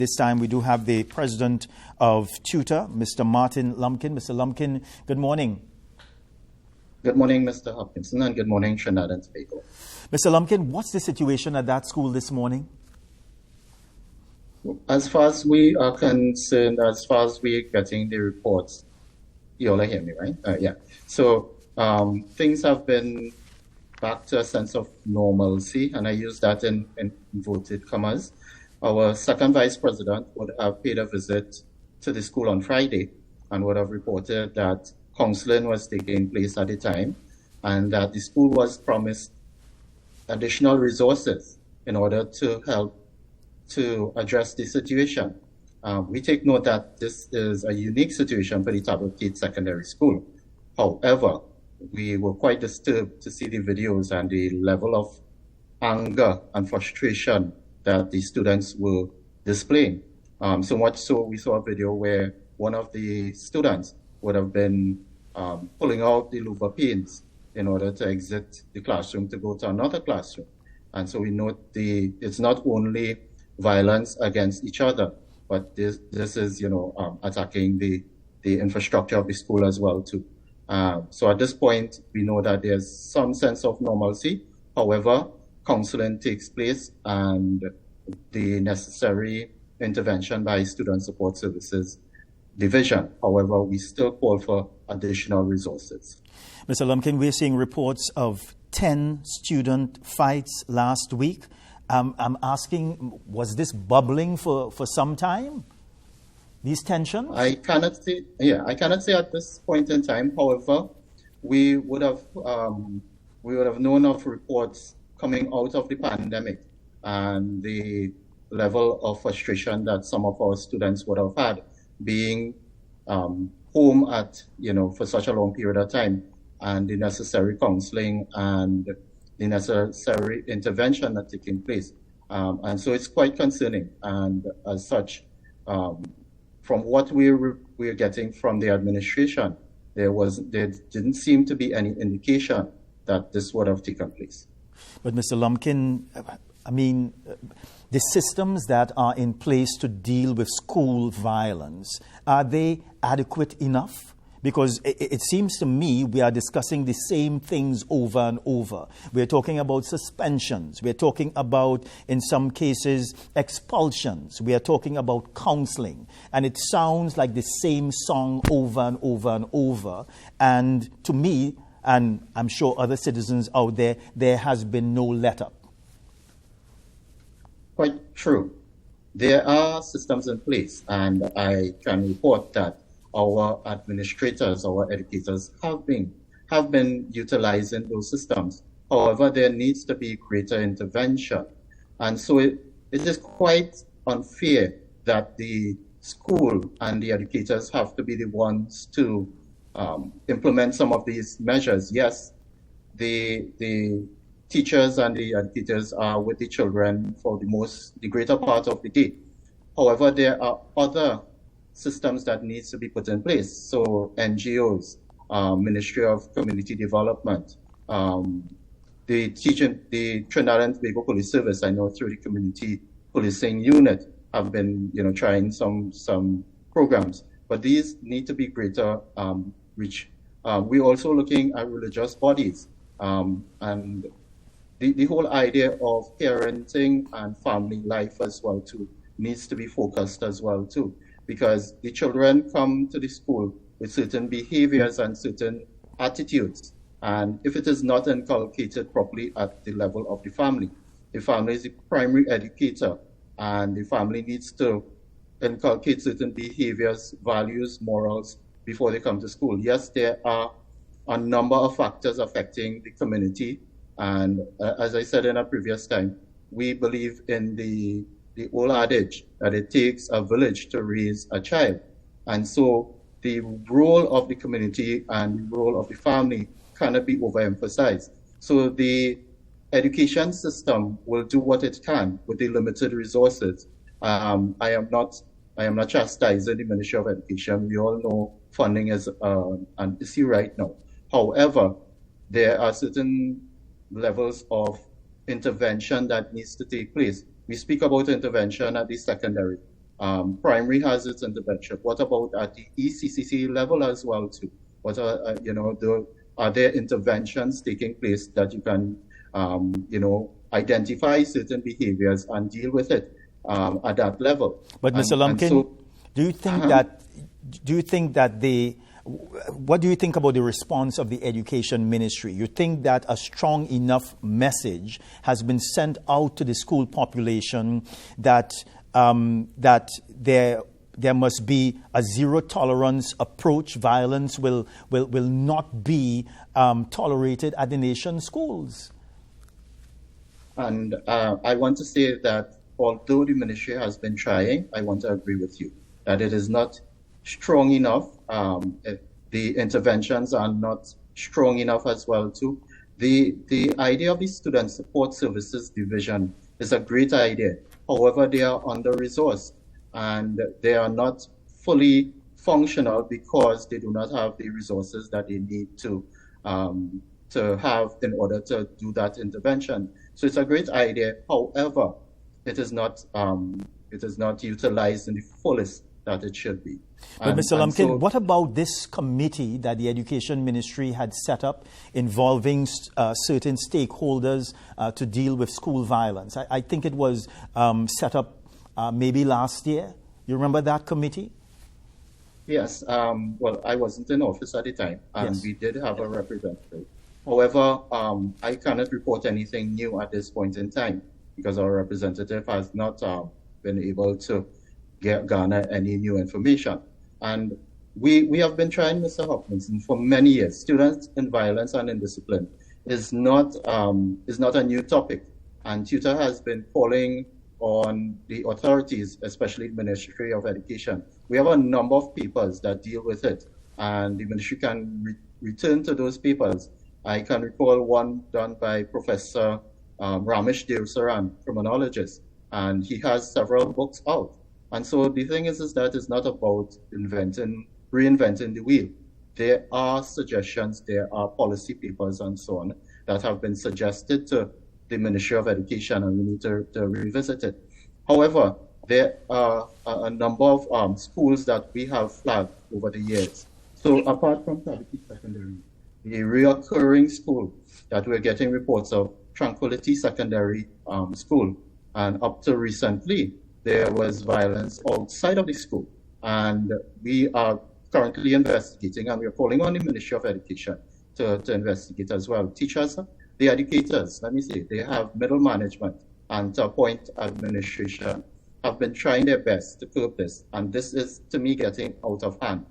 This time we do have the president of TTUTA, Mr. Martin Lum Kin. Mr. Lum Kin, good morning. Good morning, Mr. Hopkinson, and good morning, Trinidad and Tobago. Mr. Lum Kin, what's the situation at that school this morning? As far as we are concerned, as far as we're getting the reports, you all hear me, right? Yeah. So things have been back to a sense of normalcy, and I use that in inverted commas. Our second vice president would have paid a visit to the school on Friday and would have reported that counseling was taking place at the time and that the school was promised additional resources in order to help to address the situation. We take note that this is a unique situation for the Tobago Secondary School. However, we were quite disturbed to see the videos and the level of anger and frustration that the students were displaying. So much so, we saw a video where one of the students would have been pulling out the louver pins in order to exit the classroom to go to another classroom. And so we note it's not only violence against each other, but this is, attacking the infrastructure of the school as well too. So at this point, we know that there's some sense of normalcy. However, counseling takes place and the necessary intervention by Student Support Services Division. However, we still call for additional resources. Mr. Lum Kin, we're seeing reports of 10 student fights last week. I'm asking, was this bubbling for some time? These tensions? I cannot say at this point in time. However, we would have known of reports coming out of the pandemic and the level of frustration that some of our students would have had being home at, for such a long period of time, and the necessary counseling and the necessary intervention that's taking place. And so it's quite concerning. And as such, from what we're getting from the administration, there didn't seem to be any indication that this would have taken place. But Mr. Lum Kin, the systems that are in place to deal with school violence, are they adequate enough? Because it seems to me we are discussing the same things over and over. We're talking about suspensions. We're talking about, in some cases, expulsions. We are talking about counseling. And it sounds like the same song over and over and over. And to me, and I'm sure other citizens out there, there has been no let-up. Quite true. There are systems in place, and I can report that our administrators, our educators have been utilizing those systems. However, there needs to be greater intervention. And so it is quite unfair that the school and the educators have to be the ones to implement some of these measures. Yes, the teachers and the educators are with the children for the greater part of the day. However, there are other systems that needs to be put in place. So NGOs, Ministry of Community Development, the Trinidad and Tobago Police Service, I know through the Community Policing Unit, have been trying some programs, but these need to be greater reach. We're also looking at religious bodies, and the whole idea of parenting and family life as well too needs to be focused as well too, because the children come to the school with certain behaviors and certain attitudes, and if it is not inculcated properly at the level of the family is the primary educator, and the family needs to inculcate certain behaviors, values, morals before they come to school. Yes, there are a number of factors affecting the community, and as I said in a previous time, we believe in the old adage that it takes a village to raise a child. And so the role of the community and the role of the family cannot be overemphasized. So the education system will do what it can with the limited resources. I am not chastising the Ministry of Education. We all know funding is an issue right now. However, there are certain levels of intervention that needs to take place. We speak about intervention at the secondary Primary has its intervention. What about at the ECCC level as well too? What are, are there interventions taking place that you can, identify certain behaviors and deal with it at that level? But Mr. Lumkin, do you think what do you think about the response of the Education Ministry? You think that a strong enough message has been sent out to the school population that there must be a zero tolerance approach? Violence will not be tolerated at the nation's schools. And I want to say that although the ministry has been trying, I want to agree with you that it is not strong enough. The interventions are not strong enough as well too. The idea of the Student Support Services Division is a great idea. However, they are under-resourced and they are not fully functional because they do not have the resources that they need to have in order to do that intervention. So it's a great idea. However, it is not utilized in the fullest that it should be. But Mr. Lum Kin, what about this committee that the Education Ministry had set up involving certain stakeholders to deal with school violence? I think it was set up maybe last year. You remember that committee? Yes. Well, I wasn't in office at the time, and yes, we did have a representative. However, I cannot report anything new at this point in time because our representative has not been able to garner any new information. And we have been trying, Mr. Hopkinson, for many years. Students in violence and indiscipline is not a new topic. And TTUTA has been calling on the authorities, especially the Ministry of Education. We have a number of papers that deal with it, and the ministry can return to those papers. I can recall one done by Professor Ramesh Devsaran, criminologist, and he has several books out. And so the thing is that it's not about reinventing the wheel. There are suggestions, there are policy papers and so on that have been suggested to the Ministry of Education, and we need to revisit it. However, there are a number of schools that we have flagged over the years. So apart from Tobago Secondary, the reoccurring school that we're getting reports of, Tranquility Secondary School, and up to recently, there was violence outside of the school. And we are currently investigating, and we're calling on the Ministry of Education to investigate as well. Teachers, the educators, let me say, they have middle management and to appoint administration have been trying their best to curb this. And this is, to me, getting out of hand.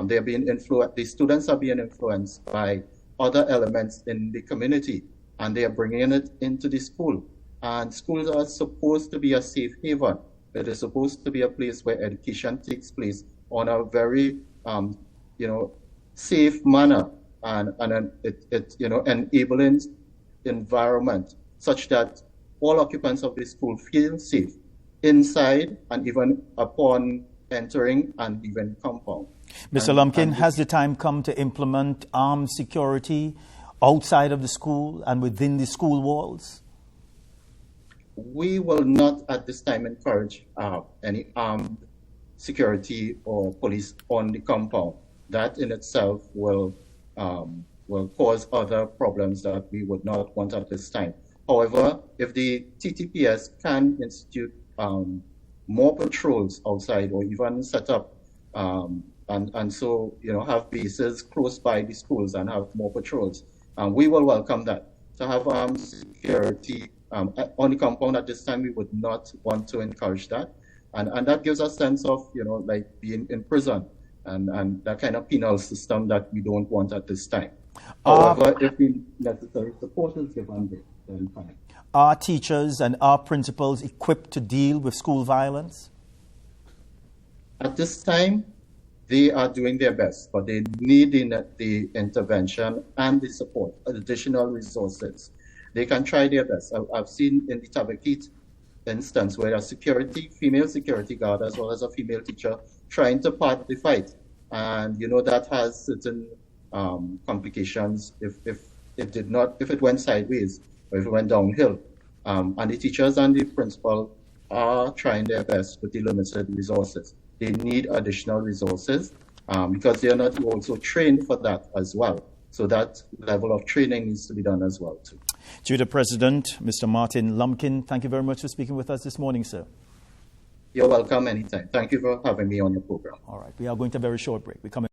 They're being the students are being influenced by other elements in the community, and they are bringing it into the school. And schools are supposed to be a safe haven. It is supposed to be a place where education takes place on a very, safe manner and it enabling environment such that all occupants of the school feel safe inside and even upon entering and even compound. Mr. Lum Kin, has the time come to implement armed security outside of the school and within the school walls? We will not at this time encourage any armed security or police on the compound. That in itself will cause other problems that we would not want at this time. However, if the TTPS can institute more patrols outside or even set up and so have bases close by the schools and have more patrols, we will welcome that. To have armed security on the compound at this time, we would not want to encourage that. And that gives a sense of, like being in prison and that kind of penal system that we don't want at this time. However, if the necessary support is given, then fine. Are teachers and are principals equipped to deal with school violence? At this time, they are doing their best, but they need the intervention and the support, additional resources. They can try their best. I've seen in the Tabakit instance where a female security guard as well as a female teacher trying to part the fight. And that has certain complications if it went sideways or if it went downhill. And the teachers and the principal are trying their best with the limited resources. They need additional resources because they are not also trained for that as well. So that level of training needs to be done as well too. TTUTA President, Mr. Martin Lum Kin, thank you very much for speaking with us this morning, sir. You're welcome anytime. Thank you for having me on your program. All right, we are going to a very short break. We come